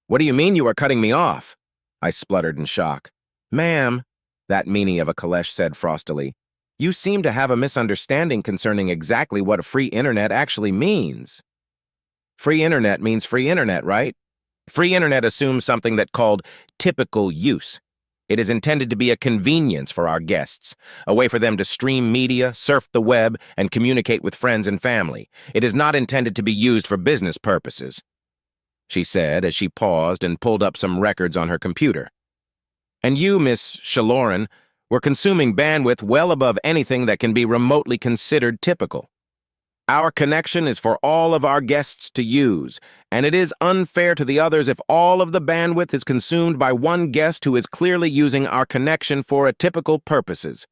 What do you mean you are cutting me off? I spluttered in shock. Ma'am, that meanie of a Kalesh said frostily, you seem to have a misunderstanding concerning exactly what a free internet actually means. Free internet means free internet, right? Free internet assumes something that's called typical use. It is intended to be a convenience for our guests, a way for them to stream media, surf the web, and communicate with friends and family. It is not intended to be used for business purposes, she said as she paused and pulled up some records on her computer. And you, Miss Sheloran, were consuming bandwidth well above anything that can be remotely considered typical. Our connection is for all of our guests to use, and it is unfair to the others if all of the bandwidth is consumed by one guest who is clearly using our connection for atypical purposes.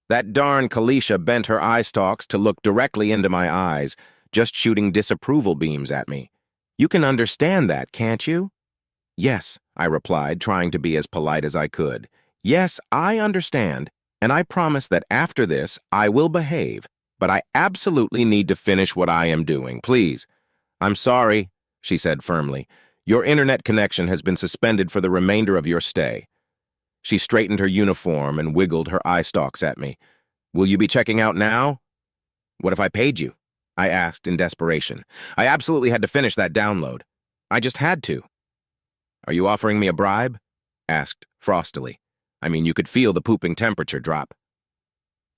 That darn Kalisha bent her eye stalks to look directly into my eyes, just shooting disapproval beams at me. You can understand that, can't you? Yes, I replied, trying to be as polite as I could. Yes, I understand, and I promise that after this I will behave. But I absolutely need to finish what I am doing, please. I'm sorry, she said firmly. Your internet connection has been suspended for the remainder of your stay. She straightened her uniform and wiggled her eye stalks at me. Will you be checking out now? What if I paid you? I asked in desperation. I absolutely had to finish that download. I just had to. Are you offering me a bribe? Asked frostily. I mean, you could feel the pooping temperature drop.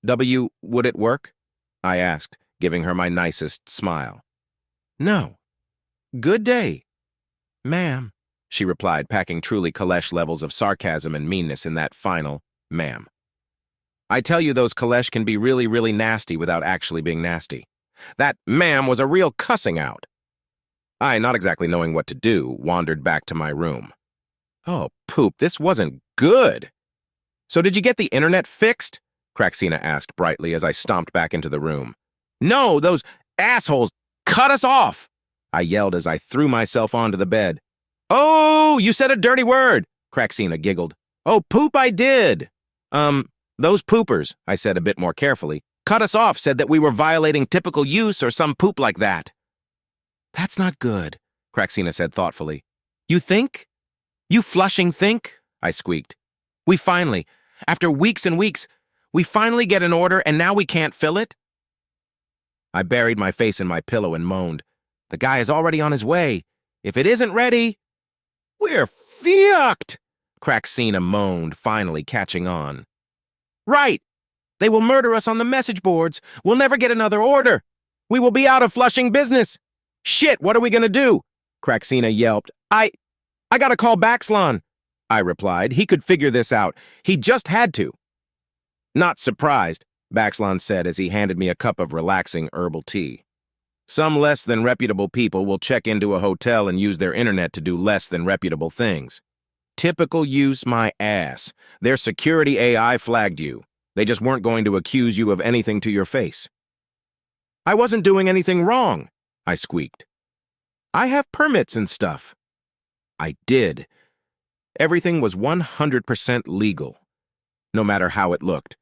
Would it work? I asked, giving her my nicest smile. No. Good day. Ma'am, she replied, packing truly Kalesh levels of sarcasm and meanness in that final ma'am. I tell you, those Kalesh can be really, really nasty without actually being nasty. That ma'am was a real cussing out. I, not exactly knowing what to do, wandered back to my room. Oh, poop, this wasn't good. So did you get the internet fixed? Kraxina asked brightly as I stomped back into the room. No, those assholes cut us off! I yelled as I threw myself onto the bed. Oh, you said a dirty word, Kraxina giggled. Oh, poop, I did. Those poopers, I said a bit more carefully, cut us off, said that we were violating typical use or some poop like that. That's not good, Kraxina said thoughtfully. You think? You flushing think? I squeaked. We finally, after weeks and weeks, we finally get an order and now we can't fill it? I buried my face in my pillow and moaned. The guy is already on his way. If it isn't ready, we're fucked, Kraxina moaned, finally catching on. Right. They will murder us on the message boards. We'll never get another order. We will be out of Flushing business. Shit, what are we gonna do? Kraxina yelped. I gotta call Baxlon, I replied. He could figure this out. He just had to. Not surprised, Baxlon said as he handed me a cup of relaxing herbal tea. Some less than reputable people will check into a hotel and use their internet to do less than reputable things. Typical use, my ass. Their security AI flagged you. They just weren't going to accuse you of anything to your face. I wasn't doing anything wrong, I squeaked. I have permits and stuff. I did. Everything was 100% legal, no matter how it looked.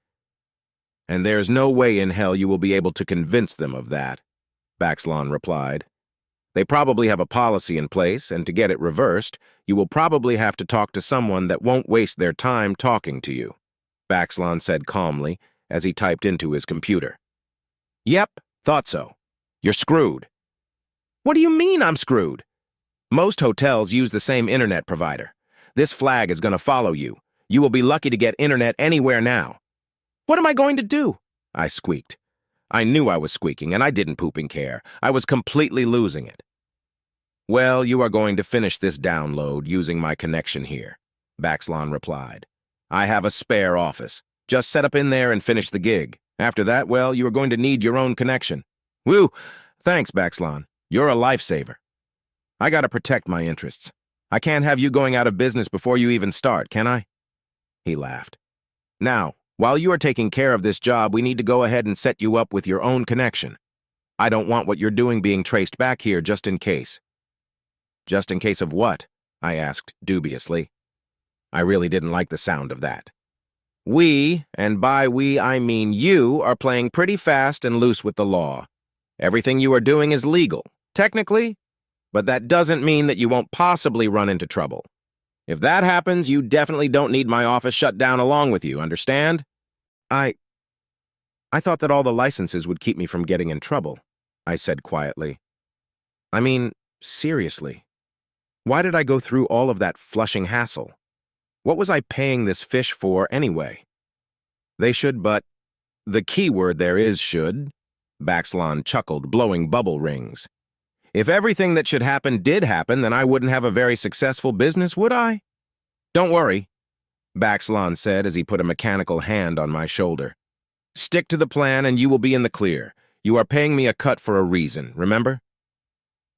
And there's no way in hell you will be able to convince them of that, Baxlon replied. They probably have a policy in place, and to get it reversed, you will probably have to talk to someone that won't waste their time talking to you, Baxlon said calmly as he typed into his computer. Yep, thought so. You're screwed. What do you mean I'm screwed? Most hotels use the same internet provider. This flag is going to follow you. You will be lucky to get internet anywhere now. What am I going to do? I squeaked. I knew I was squeaking, and I didn't pooping care. I was completely losing it. Well, you are going to finish this download using my connection here, Baxlon replied. I have a spare office. Just set up in there and finish the gig. After that, well, you are going to need your own connection. Woo! Thanks, Baxlon. You're a lifesaver. I gotta protect my interests. I can't have you going out of business before you even start, can I? He laughed. Now, while you are taking care of this job, we need to go ahead and set you up with your own connection. I don't want what you're doing being traced back here just in case. Just in case of what? I asked dubiously. I really didn't like the sound of that. We, and by we I mean you, are playing pretty fast and loose with the law. Everything you are doing is legal, technically, but that doesn't mean that you won't possibly run into trouble. If that happens, you definitely don't need my office shut down along with you, understand? I thought that all the licenses would keep me from getting in trouble, I said quietly. I mean, seriously. Why did I go through all of that flushing hassle? What was I paying this fish for anyway? They should, but the key word there is should. Baxlan chuckled, blowing bubble rings. If everything that should happen did happen, then I wouldn't have a very successful business, would I? Don't worry, Baxlan said as he put a mechanical hand on my shoulder. Stick to the plan and you will be in the clear. You are paying me a cut for a reason, remember?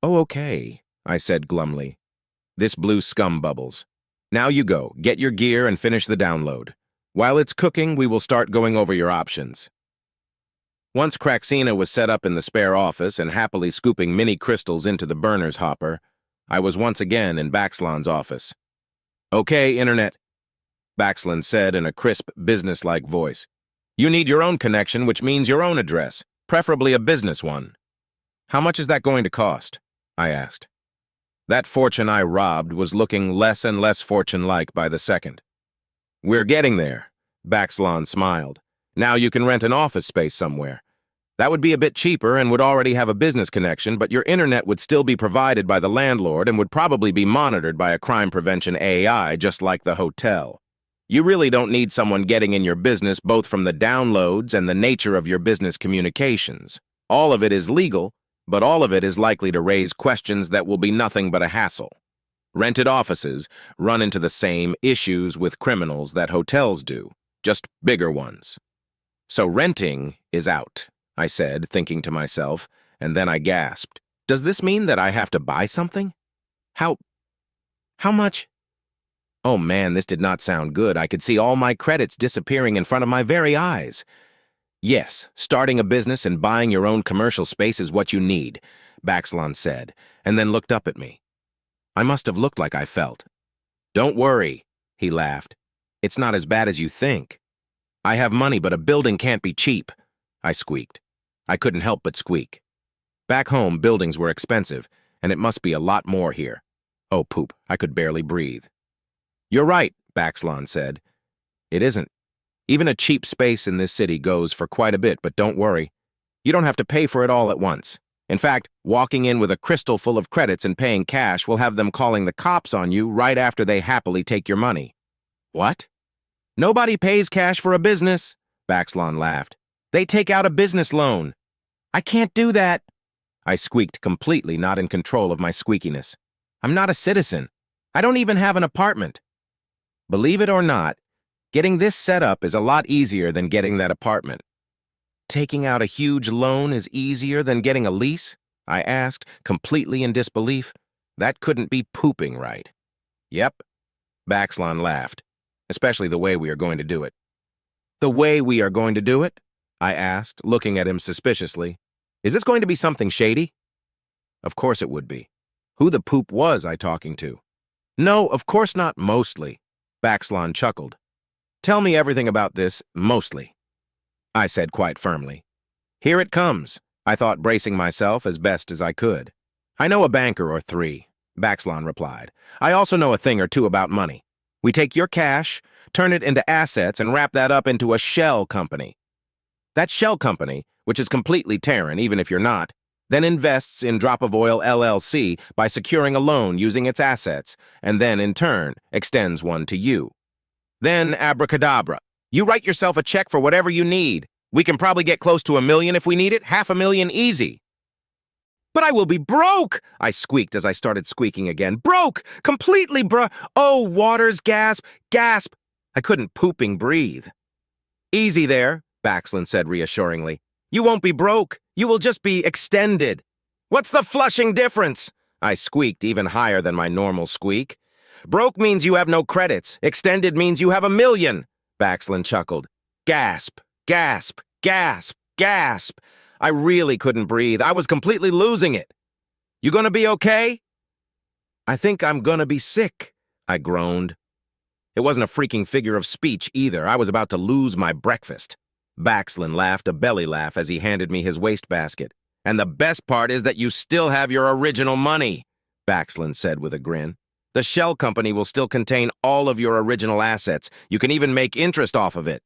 Oh, okay, I said glumly. This blew scum bubbles. Now you go, get your gear and finish the download. While it's cooking, we will start going over your options. Once Craxina was set up in the spare office and happily scooping mini crystals into the burner's hopper, I was once again in Baxlan's office. Okay, Internet, Baxlan said in a crisp, business-like voice. You need your own connection, which means your own address, preferably a business one. How much is that going to cost? I asked. That fortune I robbed was looking less and less fortune-like by the second. We're getting there, Baxlan smiled. Now you can rent an office space somewhere. That would be a bit cheaper and would already have a business connection, but your internet would still be provided by the landlord and would probably be monitored by a crime prevention AI just like the hotel. You really don't need someone getting in your business both from the downloads and the nature of your business communications. All of it is legal, but all of it is likely to raise questions that will be nothing but a hassle. Rented offices run into the same issues with criminals that hotels do, just bigger ones. So renting is out, I said, thinking to myself, and then I gasped. Does this mean that I have to buy something? How much? Oh man, this did not sound good. I could see all my credits disappearing in front of my very eyes. Yes, starting a business and buying your own commercial space is what you need, Baxlan said, and then looked up at me. I must have looked like I felt. Don't worry, he laughed. It's not as bad as you think. I have money, but a building can't be cheap, I squeaked. I couldn't help but squeak. Back home, buildings were expensive, and it must be a lot more here. Oh, poop, I could barely breathe. You're right, Baxlan said. It isn't. Even a cheap space in this city goes for quite a bit, but don't worry. You don't have to pay for it all at once. In fact, walking in with a crystal full of credits and paying cash will have them calling the cops on you right after they happily take your money. What? Nobody pays cash for a business, Baxlan laughed. They take out a business loan. I can't do that. I squeaked, completely not in control of my squeakiness. I'm not a citizen. I don't even have an apartment. Believe it or not, getting this set up is a lot easier than getting that apartment. Taking out a huge loan is easier than getting a lease? I asked, completely in disbelief. That couldn't be pooping right. Yep, Baxlan laughed, especially the way we are going to do it. The way we are going to do it? I asked, looking at him suspiciously. Is this going to be something shady? Of course it would be. Who the poop was I talking to? No, of course not mostly, Baxlan chuckled. Tell me everything about this, mostly, I said quite firmly. Here it comes, I thought, bracing myself as best as I could. I know a banker or three, Baxlan replied. I also know a thing or two about money. We take your cash, turn it into assets, and wrap that up into a shell company. That shell company, which is completely Terran, even if you're not, then invests in Drop of Oil LLC by securing a loan using its assets, and then, in turn, extends one to you. Then, abracadabra, you write yourself a check for whatever you need. We can probably get close to $1 million if we need it, $500,000 easy. But I will be broke, I squeaked as I started squeaking again. Broke! Completely Oh, Waters, gasp, gasp. I couldn't pooping breathe. Easy there, Baxlan said reassuringly. You won't be broke. You will just be extended. What's the flushing difference? I squeaked even higher than my normal squeak. Broke means you have no credits. Extended means you have $1 million, Baxlan chuckled. Gasp, gasp, gasp, gasp. I really couldn't breathe. I was completely losing it. You gonna be okay? I think I'm gonna be sick, I groaned. It wasn't a freaking figure of speech either. I was about to lose my breakfast. Baxlan laughed a belly laugh as he handed me his wastebasket. And the best part is that you still have your original money, Baxlin said with a grin. The shell company will still contain all of your original assets. You can even make interest off of it.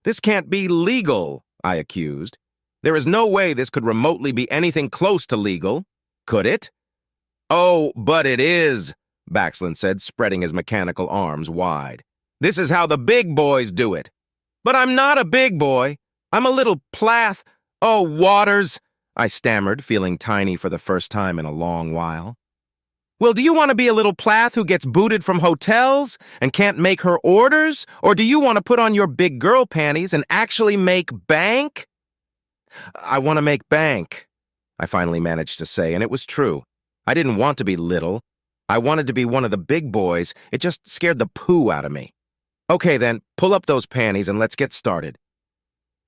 This can't be legal, I accused. There is no way this could remotely be anything close to legal. Could it? Oh, but it is, Baxlin said, spreading his mechanical arms wide. This is how the big boys do it. But I'm not a big boy. I'm a little plath. Oh, Waters, I stammered, feeling tiny for the first time in a long while. Well, do you want to be a little plath who gets booted from hotels and can't make her orders? Or do you want to put on your big girl panties and actually make bank? I want to make bank, I finally managed to say, and it was true. I didn't want to be little. I wanted to be one of the big boys. It just scared the poo out of me. Okay, then, pull up those panties and let's get started.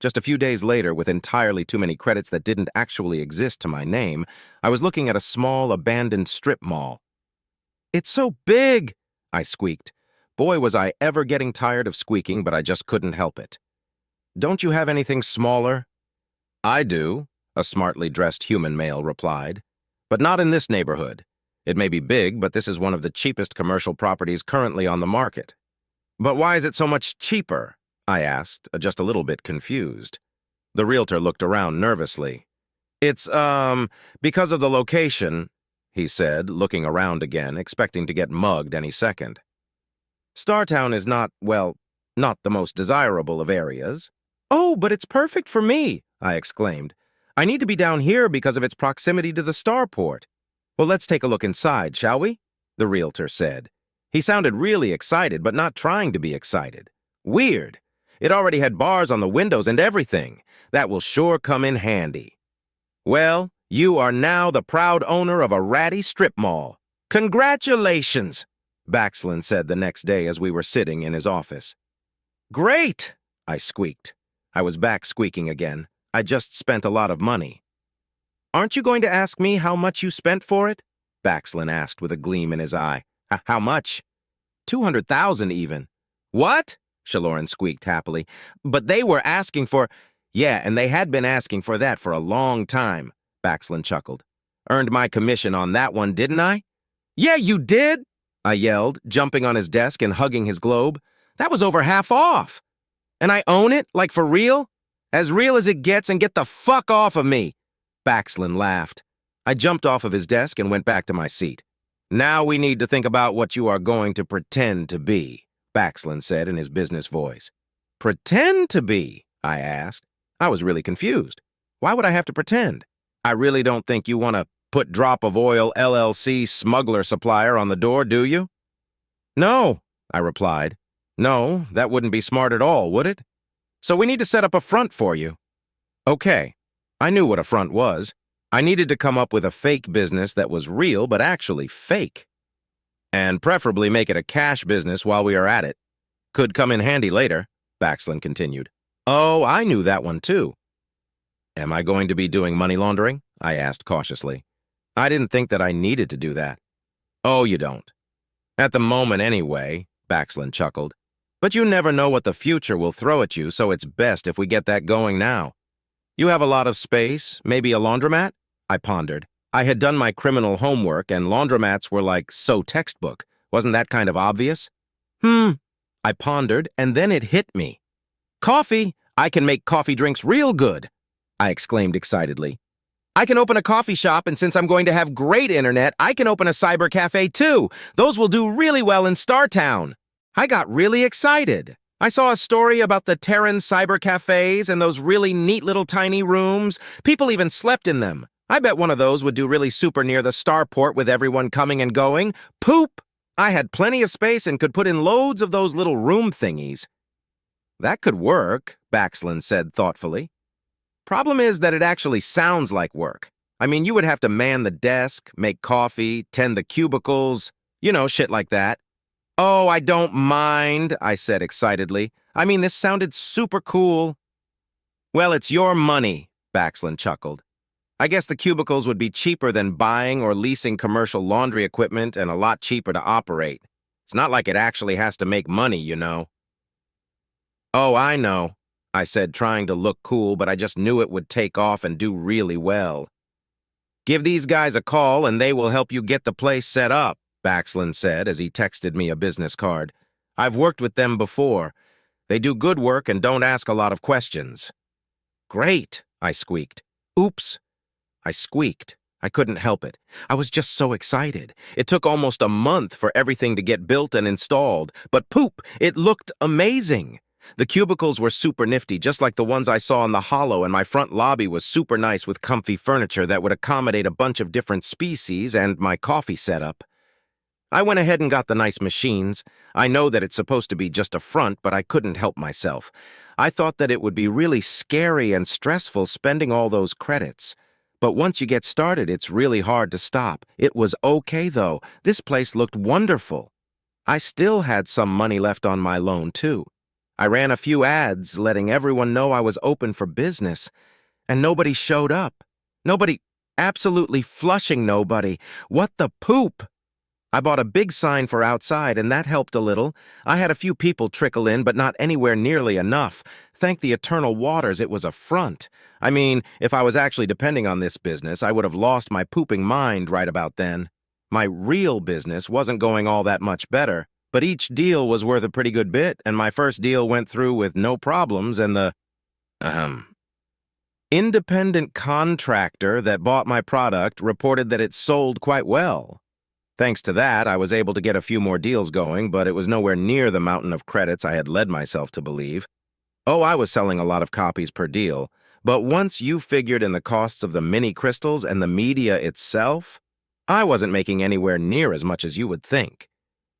Just a few days later, with entirely too many credits that didn't actually exist to my name, I was looking at a small, abandoned strip mall. It's so big, I squeaked. Boy, was I ever getting tired of squeaking, but I just couldn't help it. Don't you have anything smaller? I do, a smartly dressed human male replied. But not in this neighborhood. It may be big, but this is one of the cheapest commercial properties currently on the market. But why is it so much cheaper? I asked, just a little bit confused. The realtor looked around nervously. It's, because of the location, he said, looking around again, expecting to get mugged any second. Startown is not, well, not the most desirable of areas. Oh, but it's perfect for me, I exclaimed. I need to be down here because of its proximity to the starport. Well, let's take a look inside, shall we? The realtor said. He sounded really excited, but not trying to be excited. Weird. It already had bars on the windows and everything. That will sure come in handy. Well, you are now the proud owner of a ratty strip mall. Congratulations, Baxlin said the next day as we were sitting in his office. Great, I squeaked. I was back squeaking again. I just spent a lot of money. Aren't you going to ask me how much you spent for it? Baxlin asked with a gleam in his eye. How much? 200,000 even. What? Sheloran squeaked happily. But they were asking for... Yeah, and they had been asking for that for a long time, Baxlin chuckled. Earned my commission on that one, didn't I? Yeah, you did, I yelled, jumping on his desk and hugging his globe. That was over half off. And I own it, like for real? As real as it gets, and get the fuck off of me. Baxlin laughed. I jumped off of his desk and went back to my seat. Now we need to think about what you are going to pretend to be, Baxlin said in his business voice. Pretend to be? I asked. I was really confused. Why would I have to pretend? I really don't think you want to put Drop of Oil LLC smuggler supplier on the door, do you? No, I replied. No, that wouldn't be smart at all, would it? So we need to set up a front for you. Okay, I knew what a front was. I needed to come up with a fake business that was real but actually fake. And preferably make it a cash business while we are at it. Could come in handy later, Baxlin continued. Oh, I knew that one too. Am I going to be doing money laundering? I asked cautiously. I didn't think that I needed to do that. Oh, you don't. At the moment anyway, Baxlin chuckled. But you never know what the future will throw at you, so it's best if we get that going now. You have a lot of space, maybe a laundromat? I pondered. I had done my criminal homework, and laundromats were like so textbook. Wasn't that kind of obvious? I pondered, and then it hit me. Coffee! I can make coffee drinks real good, I exclaimed excitedly. I can open a coffee shop, and since I'm going to have great internet, I can open a cyber cafe too. Those will do really well in Startown. I got really excited. I saw a story about the Terran cyber cafes and those really neat little tiny rooms. People even slept in them. I bet one of those would do really super near the starport with everyone coming and going. Poop! I had plenty of space and could put in loads of those little room thingies. That could work, Baxlin said thoughtfully. Problem is that it actually sounds like work. I mean, you would have to man the desk, make coffee, tend the cubicles, you know, shit like that. Oh, I don't mind, I said excitedly. I mean, this sounded super cool. Well, it's your money, Baxlin chuckled. I guess the cubicles would be cheaper than buying or leasing commercial laundry equipment and a lot cheaper to operate. It's not like it actually has to make money, you know. Oh, I know, I said, trying to look cool, but I just knew it would take off and do really well. Give these guys a call and they will help you get the place set up, Baxlin said as he texted me a business card. I've worked with them before. They do good work and don't ask a lot of questions. Great, I squeaked. Oops. I squeaked. I couldn't help it. I was just so excited. It took almost a month for everything to get built and installed, but poop, it looked amazing. The cubicles were super nifty, just like the ones I saw in the Hollow, and my front lobby was super nice with comfy furniture that would accommodate a bunch of different species and my coffee setup. I went ahead and got the nice machines. I know that it's supposed to be just a front, but I couldn't help myself. I thought that it would be really scary and stressful spending all those credits. But once you get started, it's really hard to stop. It was okay, though. This place looked wonderful. I still had some money left on my loan, too. I ran a few ads letting everyone know I was open for business, and nobody showed up. Nobody, absolutely flushing nobody. What the poop? I bought a big sign for outside, and that helped a little. I had a few people trickle in, but not anywhere nearly enough. Thank the eternal waters, it was a front. I mean, if I was actually depending on this business, I would have lost my pooping mind right about then. My real business wasn't going all that much better, but each deal was worth a pretty good bit, and my first deal went through with no problems, and the, independent contractor that bought my product reported that it sold quite well. Thanks to that, I was able to get a few more deals going, but it was nowhere near the mountain of credits I had led myself to believe. Oh, I was selling a lot of copies per deal, but once you figured in the costs of the mini crystals and the media itself, I wasn't making anywhere near as much as you would think.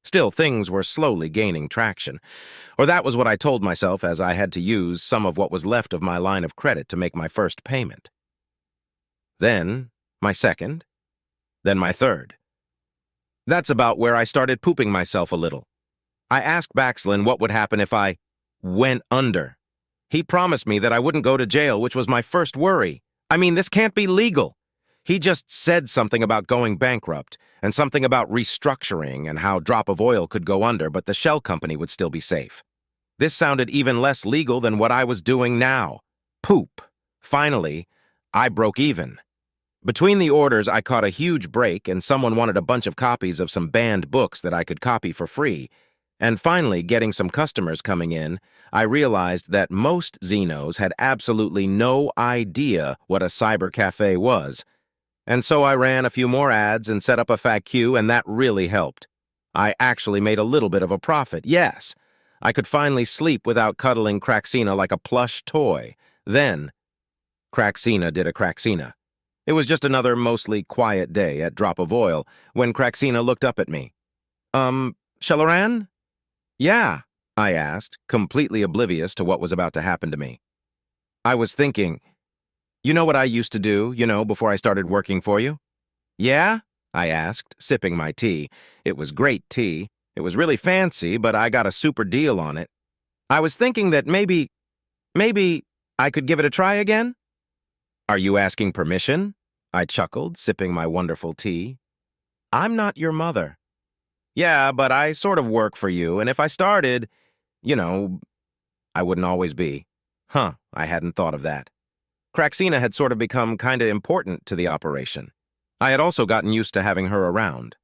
Still, things were slowly gaining traction, or that was what I told myself as I had to use some of what was left of my line of credit to make my first payment. Then, my second, then my third. That's about where I started pooping myself a little. I asked Baxlin what would happen if I went under. He promised me that I wouldn't go to jail, which was my first worry. I mean, this can't be legal. He just said something about going bankrupt and something about restructuring and how Drop of Oil could go under, but the shell company would still be safe. This sounded even less legal than what I was doing now. Poop. Finally, I broke even. Between the orders, I caught a huge break, and someone wanted a bunch of copies of some banned books that I could copy for free. And finally, getting some customers coming in, I realized that most Xenos had absolutely no idea what a cyber cafe was. And so I ran a few more ads and set up a FAQ, and that really helped. I actually made a little bit of a profit, yes. I could finally sleep without cuddling Craxina like a plush toy. Then, Craxina did a Craxina. It was just another mostly quiet day at Drop of Oil when Craxina looked up at me. Sheloran? Yeah, I asked, completely oblivious to what was about to happen to me. I was thinking, you know what I used to do, before I started working for you? Yeah? I asked, sipping my tea. It was great tea. It was really fancy, but I got a super deal on it. I was thinking that maybe I could give it a try again? Are you asking permission? I chuckled, sipping my wonderful tea. I'm not your mother. Yeah, but I sort of work for you, and if I started, I wouldn't always be. Huh, I hadn't thought of that. Craxina had sort of become kinda important to the operation. I had also gotten used to having her around.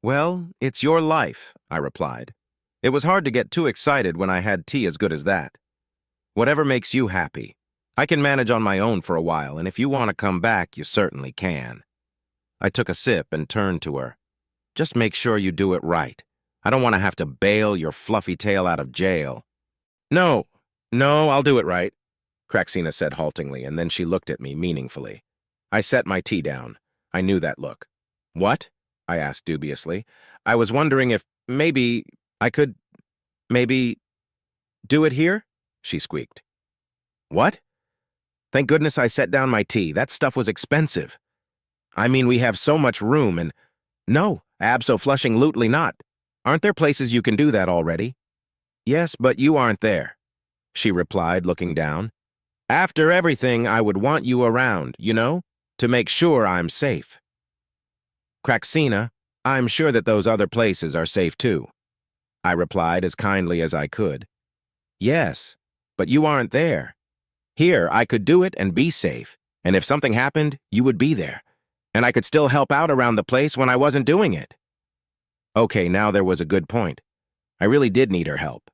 Well, it's your life, I replied. It was hard to get too excited when I had tea as good as that. Whatever makes you happy. I can manage on my own for a while, and if you want to come back, you certainly can. I took a sip and turned to her. Just make sure you do it right. I don't want to have to bail your fluffy tail out of jail. No, I'll do it right, Craxina said haltingly, and then she looked at me meaningfully. I set my tea down. I knew that look. What? I asked dubiously. I was wondering if maybe I could, do it here? She squeaked. What? Thank goodness I set down my tea. That stuff was expensive. I mean, we have so much room and... No, abso-flushing-lutely not. Aren't there places you can do that already? Yes, but you aren't there, she replied, looking down. After everything, I would want you around, to make sure I'm safe. Craxina, I'm sure that those other places are safe too, I replied as kindly as I could. Yes, but you aren't there. Here, I could do it and be safe, and if something happened, you would be there. and I could still help out around the place when I wasn't doing it. Okay, now there was a good point. I really did need her help.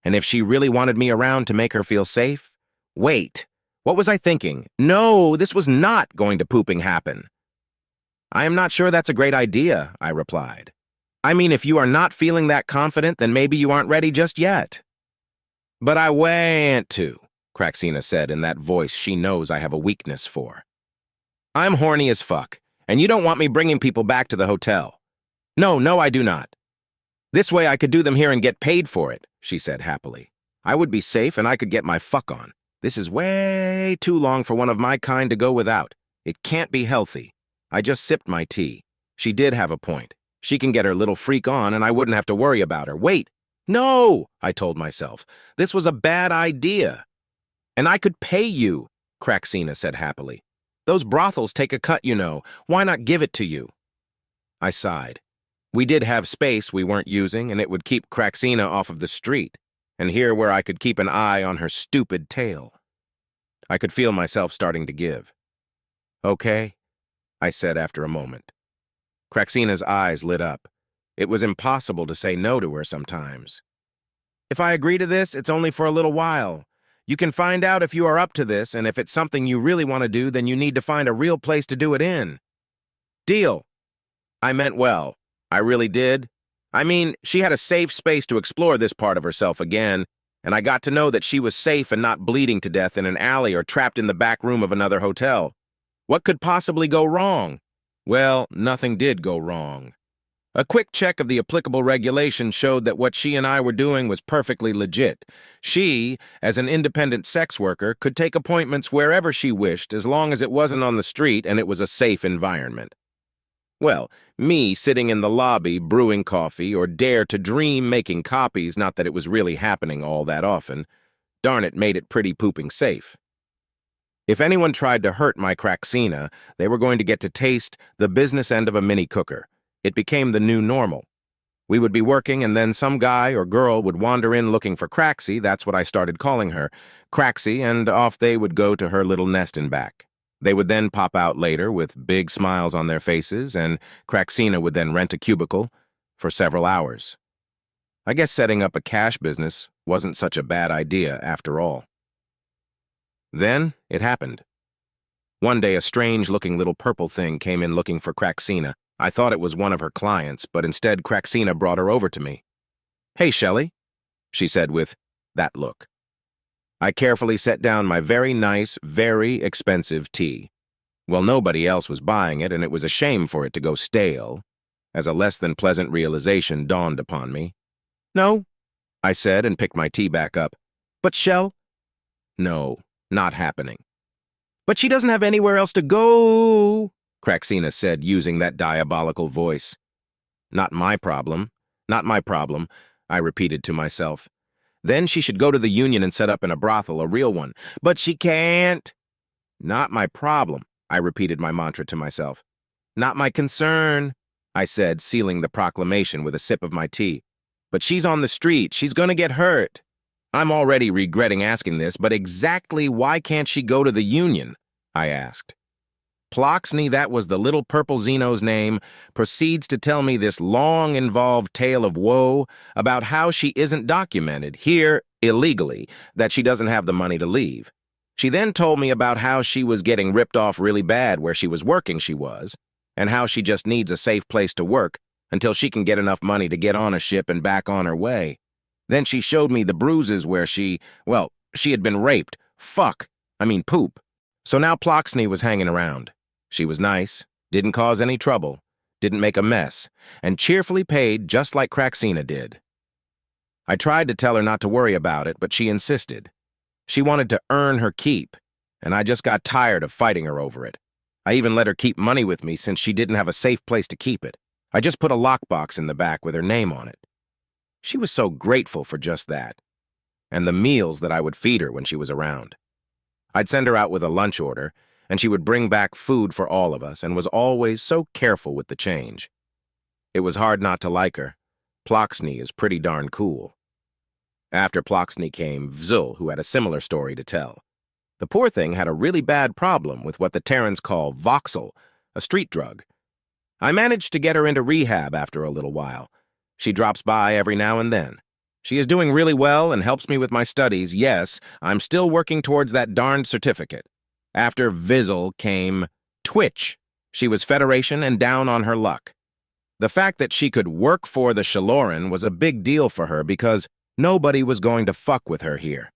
And if she really wanted me around to make her feel safe... Wait, what was I thinking? No, this was not going to pooping happen. I am not sure that's a great idea, I replied. I mean, if you are not feeling that confident, then maybe you aren't ready just yet. But I want to, Craxina said in that voice she knows I have a weakness for. I'm horny as fuck, and you don't want me bringing people back to the hotel. No, I do not. This way I could do them here and get paid for it, she said happily. I would be safe and I could get my fuck on. This is way too long for one of my kind to go without. It can't be healthy. I just sipped my tea. She did have a point. She can get her little freak on and I wouldn't have to worry about her. Wait, no, I told myself. This was a bad idea. And I could pay you, Craxina said happily. Those brothels take a cut, you know. Why not give it to you? I sighed. We did have space we weren't using, and it would keep Craxina off of the street, and here where I could keep an eye on her stupid tail. I could feel myself starting to give. Okay, I said after a moment. Craxina's eyes lit up. It was impossible to say no to her sometimes. If I agree to this, it's only for a little while. You can find out if you are up to this, and if it's something you really want to do, then you need to find a real place to do it in. Deal. I meant well. I really did. I mean, she had a safe space to explore this part of herself again, and I got to know that she was safe and not bleeding to death in an alley or trapped in the back room of another hotel. What could possibly go wrong? Well, nothing did go wrong. A quick check of the applicable regulations showed that what she and I were doing was perfectly legit. She, as an independent sex worker, could take appointments wherever she wished as long as it wasn't on the street and it was a safe environment. Well, me sitting in the lobby brewing coffee or dare to dream making copies, not that it was really happening all that often, darn it made it pretty pooping safe. If anyone tried to hurt my Craxina, they were going to get to taste the business end of a mini cooker. It became the new normal. We would be working and then some guy or girl would wander in looking for Craxie, that's what I started calling her, Craxie, and off they would go to her little nest and back. They would then pop out later with big smiles on their faces, and Craxina would then rent a cubicle for several hours. I guess setting up a cash business wasn't such a bad idea after all. Then it happened. One day a strange-looking little purple thing came in looking for Craxina. I thought it was one of her clients, but instead Craxina brought her over to me. "Hey, Shelley," she said with that look. I carefully set down my very nice, very expensive tea. Well, nobody else was buying it, and it was a shame for it to go stale, as a less-than-pleasant realization dawned upon me. "No," I said and picked my tea back up. "But Shell?" "No, not happening." "But she doesn't have anywhere else to go," Craxina said, using that diabolical voice. "Not my problem. Not my problem," I repeated to myself. "Then she should go to the union and set up in a brothel, a real one. But she can't." "Not my problem," I repeated my mantra to myself. "Not my concern," I said, sealing the proclamation with a sip of my tea. "But she's on the street. She's gonna get hurt." I'm already regretting asking this, but exactly why can't she go to the union? I asked. Ploxney, that was the little purple Xeno's name, proceeds to tell me this long, involved tale of woe about how she isn't documented, here, illegally, that she doesn't have the money to leave. She then told me about how she was getting ripped off really bad where she was working and how she just needs a safe place to work until she can get enough money to get on a ship and back on her way. Then she showed me the bruises where she had been raped. Poop. So now Ploxney was hanging around. She was nice, didn't cause any trouble, didn't make a mess, and cheerfully paid just like Craxina did. I tried to tell her not to worry about it, but she insisted. She wanted to earn her keep, and I just got tired of fighting her over it. I even let her keep money with me since she didn't have a safe place to keep it. I just put a lockbox in the back with her name on it. She was so grateful for just that, and the meals that I would feed her when she was around. I'd send her out with a lunch order, and she would bring back food for all of us and was always so careful with the change. It was hard not to like her. Ploxney is pretty darn cool. After Ploxney came Vzul, who had a similar story to tell. The poor thing had a really bad problem with what the Terrans call voxel, a street drug. I managed to get her into rehab after a little while. She drops by every now and then. She is doing really well and helps me with my studies. Yes, I'm still working towards that darned certificate. After Vizzle came Twitch. She was Federation and down on her luck. The fact that she could work for the Sheloran was a big deal for her because nobody was going to fuck with her here.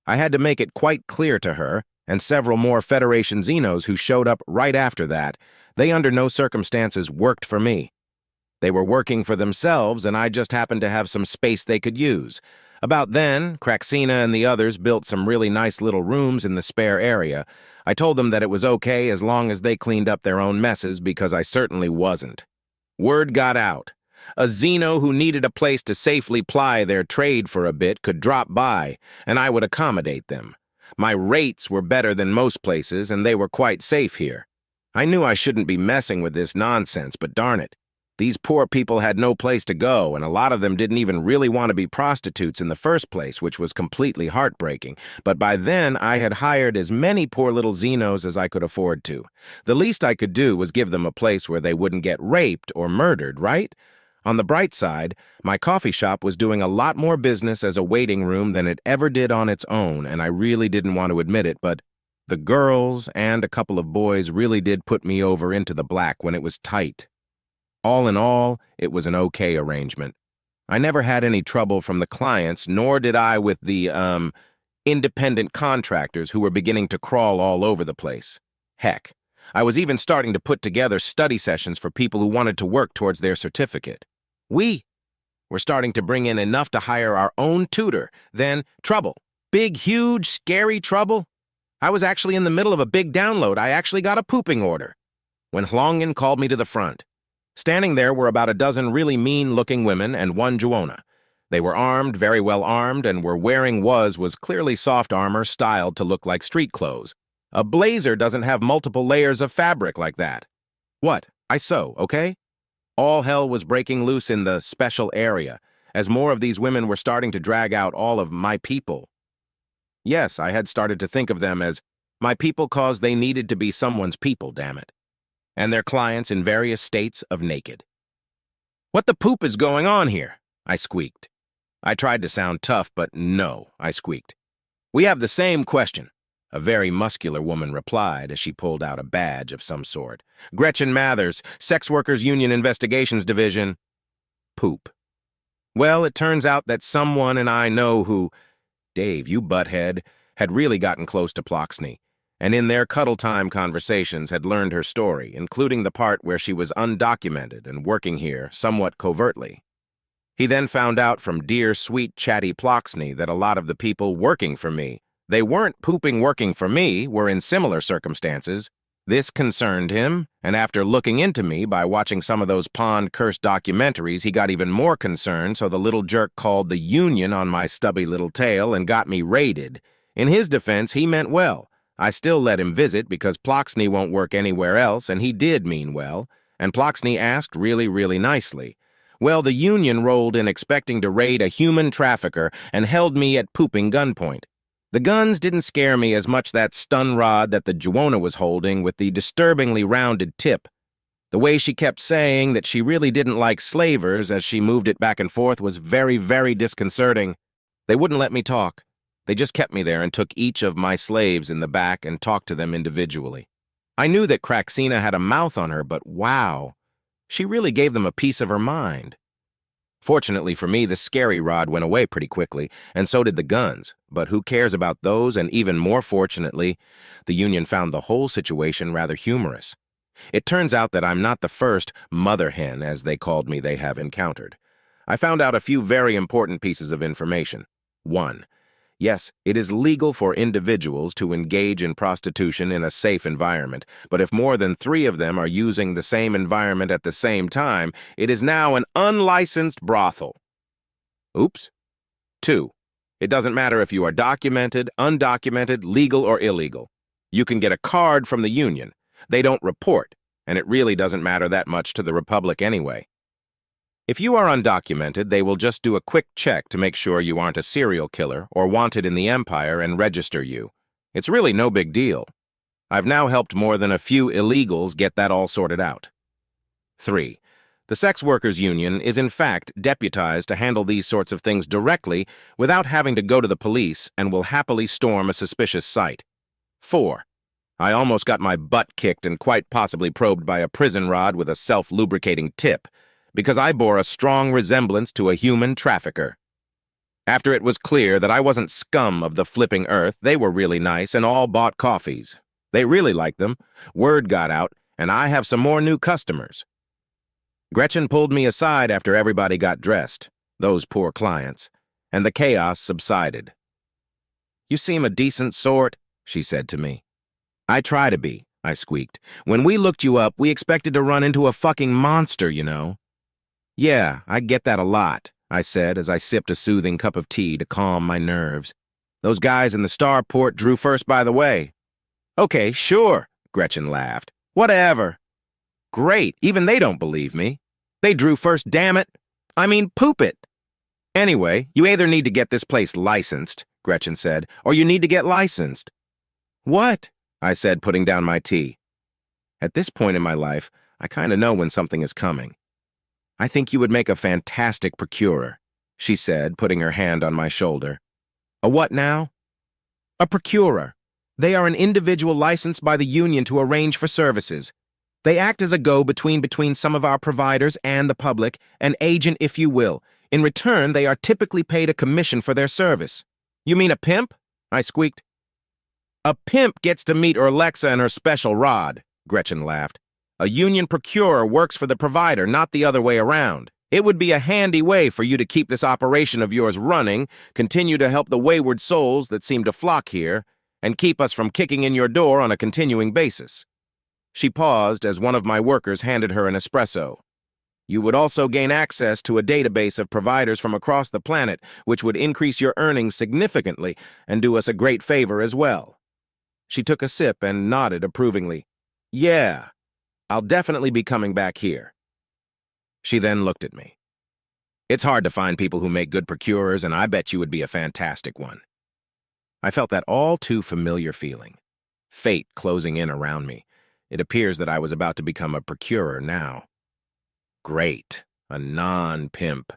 I had to make it quite clear to her, and several more Federation Xenos who showed up right after that, they under no circumstances worked for me. They were working for themselves, and I just happened to have some space they could use. About then, Kraxina and the others built some really nice little rooms in the spare area. I told them that it was okay as long as they cleaned up their own messes because I certainly wasn't. Word got out. A Xeno who needed a place to safely ply their trade for a bit could drop by, and I would accommodate them. My rates were better than most places, and they were quite safe here. I knew I shouldn't be messing with this nonsense, but darn it. These poor people had no place to go, and a lot of them didn't even really want to be prostitutes in the first place, which was completely heartbreaking. But by then, I had hired as many poor little Xenos as I could afford to. The least I could do was give them a place where they wouldn't get raped or murdered, right? On the bright side, my coffee shop was doing a lot more business as a waiting room than it ever did on its own, and I really didn't want to admit it, but the girls and a couple of boys really did put me over into the black when it was tight. All in all, it was an okay arrangement. I never had any trouble from the clients, nor did I with the, independent contractors who were beginning to crawl all over the place. Heck, I was even starting to put together study sessions for people who wanted to work towards their certificate. We were starting to bring in enough to hire our own tutor. Then, trouble. Big, huge, scary trouble. I was actually in the middle of a big download. I actually got a pooping order when Hlongen called me to the front. Standing there were about a dozen really mean-looking women and one Juona. They were armed, very well armed, and were wearing was clearly soft armor styled to look like street clothes. A blazer doesn't have multiple layers of fabric like that. What? I sew, okay? All hell was breaking loose in the special area, as more of these women were starting to drag out all of my people. Yes, I had started to think of them as my people cause they needed to be someone's people, damn it. And their clients in various states of naked. What the poop is going on here? I squeaked. I tried to sound tough, but no, I squeaked. We have the same question, a very muscular woman replied as she pulled out a badge of some sort. Gretchen Mathers, Sex Workers Union Investigations Division. Poop. Well, it turns out that someone and I know who, Dave, you butthead, had really gotten close to Ploxney, and in their cuddle time conversations had learned her story, including the part where she was undocumented and working here somewhat covertly. He then found out from dear, sweet, chatty Ploxney that a lot of the people working for me, they weren't pooping working for me, were in similar circumstances. This concerned him, and after looking into me by watching some of those pond-cursed documentaries, he got even more concerned, so the little jerk called the union on my stubby little tail and got me raided. In his defense, he meant well. I still let him visit because Ploxney won't work anywhere else, and he did mean well, and Ploxney asked really, really nicely. Well, the union rolled in expecting to raid a human trafficker and held me at pooping gunpoint. The guns didn't scare me as much that stun rod that the Juona was holding with the disturbingly rounded tip. The way she kept saying that she really didn't like slavers as she moved it back and forth was very, very disconcerting. They wouldn't let me talk. They just kept me there and took each of my slaves in the back and talked to them individually. I knew that Kraxina had a mouth on her, but wow, she really gave them a piece of her mind. Fortunately for me, the scary rod went away pretty quickly, and so did the guns. But who cares about those? And even more fortunately, the union found the whole situation rather humorous. It turns out that I'm not the first mother hen, as they called me, they have encountered. I found out a few very important pieces of information. 1. Yes, it is legal for individuals to engage in prostitution in a safe environment, but if more than 3 of them are using the same environment at the same time, it is now an unlicensed brothel. Oops. 2. It doesn't matter if you are documented, undocumented, legal, or illegal. You can get a card from the union. They don't report, and it really doesn't matter that much to the Republic anyway. If you are undocumented, they will just do a quick check to make sure you aren't a serial killer or wanted in the Empire and register you. It's really no big deal. I've now helped more than a few illegals get that all sorted out. 3. The Sex Workers Union is in fact deputized to handle these sorts of things directly without having to go to the police and will happily storm a suspicious site. 4. I almost got my butt kicked and quite possibly probed by a prison rod with a self-lubricating tip because I bore a strong resemblance to a human trafficker. After it was clear that I wasn't scum of the flipping earth, they were really nice and all bought coffees. They really liked them. Word got out, and I have some more new customers. Gretchen pulled me aside after everybody got dressed, those poor clients, and the chaos subsided. "You seem a decent sort," she said to me. "I try to be," I squeaked. "When we looked you up, we expected to run into a fucking monster, you know." "Yeah, I get that a lot," I said as I sipped a soothing cup of tea to calm my nerves. "Those guys in the starport drew first, by the way." "Okay, sure," Gretchen laughed. "Whatever." "Great, even they don't believe me. They drew first, damn it. I mean, poop it." "Anyway, you either need to get this place licensed," Gretchen said, "or you need to get licensed." "What?" I said, putting down my tea. At this point in my life, I kind of know when something is coming. "I think you would make a fantastic procurer," she said, putting her hand on my shoulder. "A what now?" "A procurer. They are an individual licensed by the union to arrange for services. They act as a go-between between some of our providers and the public, an agent if you will. In return, they are typically paid a commission for their service." "You mean a pimp?" I squeaked. "A pimp gets to meet Alexa and her special rod," Gretchen laughed. "A union procurer works for the provider, not the other way around. It would be a handy way for you to keep this operation of yours running, continue to help the wayward souls that seem to flock here, and keep us from kicking in your door on a continuing basis." She paused as one of my workers handed her an espresso. "You would also gain access to a database of providers from across the planet, which would increase your earnings significantly and do us a great favor as well." She took a sip and nodded approvingly. "Yeah, I'll definitely be coming back here." She then looked at me. "It's hard to find people who make good procurers, and I bet you would be a fantastic one." I felt that all too familiar feeling. Fate closing in around me. It appears that I was about to become a procurer now. Great, a non-pimp.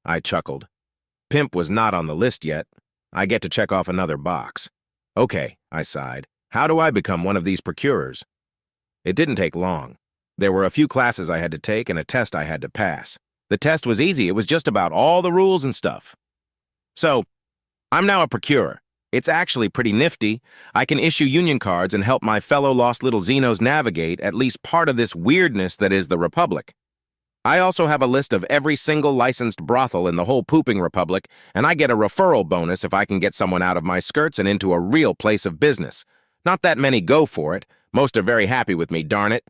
I chuckled. Pimp was not on the list yet. I get to check off another box. Okay, I sighed. How do I become one of these procurers? It didn't take long. There were a few classes I had to take and a test I had to pass. The test was easy. It was just about all the rules and stuff. So, I'm now a procurer. It's actually pretty nifty. I can issue union cards and help my fellow lost little Xenos navigate at least part of this weirdness that is the Republic. I also have a list of every single licensed brothel in the whole pooping Republic, and I get a referral bonus if I can get someone out of my skirts and into a real place of business. Not that many go for it. Most are very happy with me, darn it.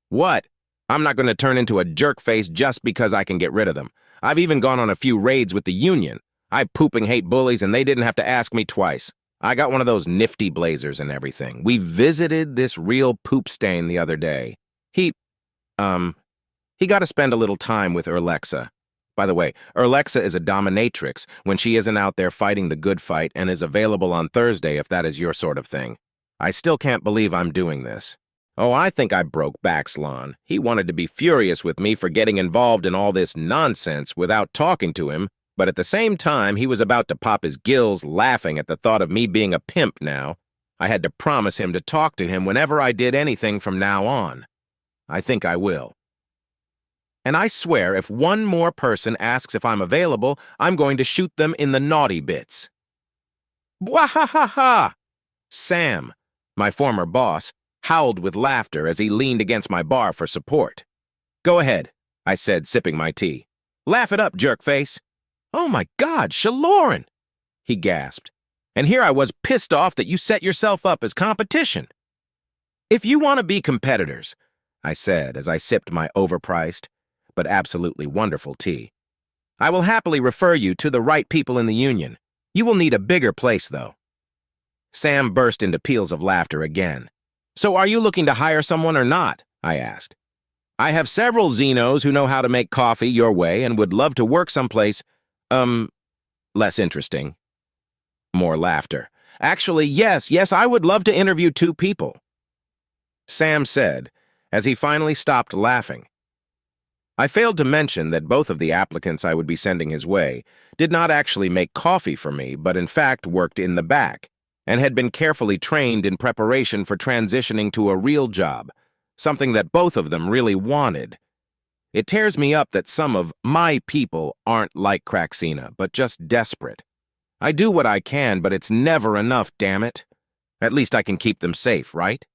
What? I'm not going to turn into a jerk-face just because I can get rid of them. I've even gone on a few raids with the union. I pooping hate bullies, and they didn't have to ask me twice. I got one of those nifty blazers and everything. We visited this real poop stain the other day. He got to spend a little time with Alexa. By the way, Alexa is a dominatrix when she isn't out there fighting the good fight and is available on Thursday if that is your sort of thing. I still can't believe I'm doing this. Oh, I think I broke Baxlon. He wanted to be furious with me for getting involved in all this nonsense without talking to him, but at the same time, he was about to pop his gills laughing at the thought of me being a pimp now. I had to promise him to talk to him whenever I did anything from now on. I think I will. And I swear if one more person asks if I'm available, I'm going to shoot them in the naughty bits. Bwahahaha! Sam, my former boss, howled with laughter as he leaned against my bar for support. "Go ahead," I said, sipping my tea. "Laugh it up, jerkface." "Oh my God, Sheloran!" he gasped. "And here I was pissed off that you set yourself up as competition." "If you want to be competitors," I said as I sipped my overpriced but absolutely wonderful tea, "I will happily refer you to the right people in the union. You will need a bigger place, though." Sam burst into peals of laughter again. "So are you looking to hire someone or not?" I asked. "I have several Xenos who know how to make coffee your way and would love to work someplace, less interesting." More laughter. "Actually, yes, I would love to interview 2 people." Sam said, as he finally stopped laughing. I failed to mention that both of the applicants I would be sending his way did not actually make coffee for me, but in fact worked in the back, and had been carefully trained in preparation for transitioning to a real job, something that both of them really wanted. It tears me up that some of my people aren't like Craxina, but just desperate. I do what I can, but it's never enough, damn it. At least I can keep them safe, right?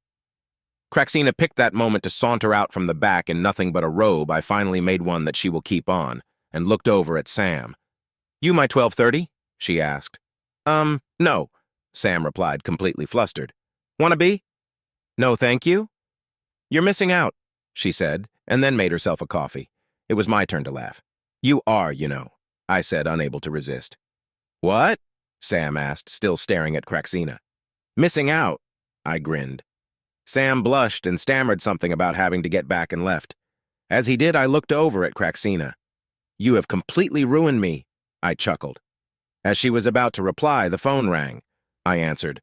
Craxina picked that moment to saunter out from the back in nothing but a robe I finally made one that she will keep on, and looked over at Sam. "You my 12:30?" she asked. No," Sam replied, completely flustered. "Wanna be?" "No, thank you." "You're missing out," she said, and then made herself a coffee. It was my turn to laugh. "You are, you know," I said, unable to resist. "What?" Sam asked, still staring at Craxina. "Missing out," I grinned. Sam blushed and stammered something about having to get back and left. As he did, I looked over at Craxina. "You have completely ruined me," I chuckled. As she was about to reply, the phone rang. I answered.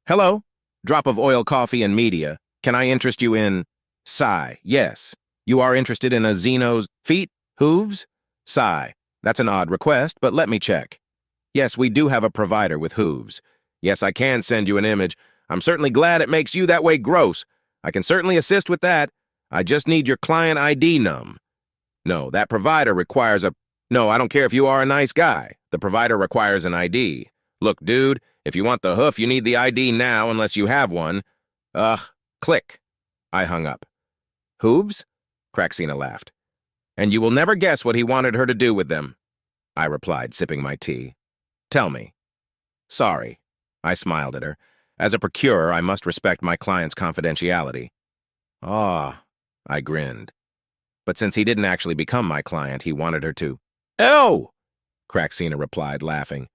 "Hello? Drop of oil, coffee, and media. Can I interest you in—" "Sci, yes. You are interested in a Xeno's feet? Hooves? Sci, that's an odd request, but let me check. Yes, we do have a provider with hooves. Yes, I can send you an image. I'm certainly glad it makes you that way gross. I can certainly assist with that. I just need your client ID num. No, that provider requires a... No, I don't care if you are a nice guy. The provider requires an ID. Look, dude, if you want the hoof, you need the ID now unless you have one. Click." I hung up. "Hooves?" Craxina laughed. "And you will never guess what he wanted her to do with them," I replied, sipping my tea. "Tell me." "Sorry." I smiled at her. As a procurer, I must respect my client's confidentiality. "Ah," I grinned. But since he didn't actually become my client, he wanted her to. "Oh!" Craxina replied, laughing.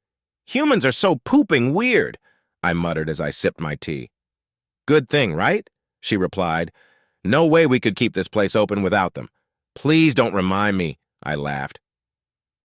"Humans are so pooping weird," I muttered as I sipped my tea. "Good thing, right?" she replied. "No way we could keep this place open without them." "Please don't remind me," I laughed.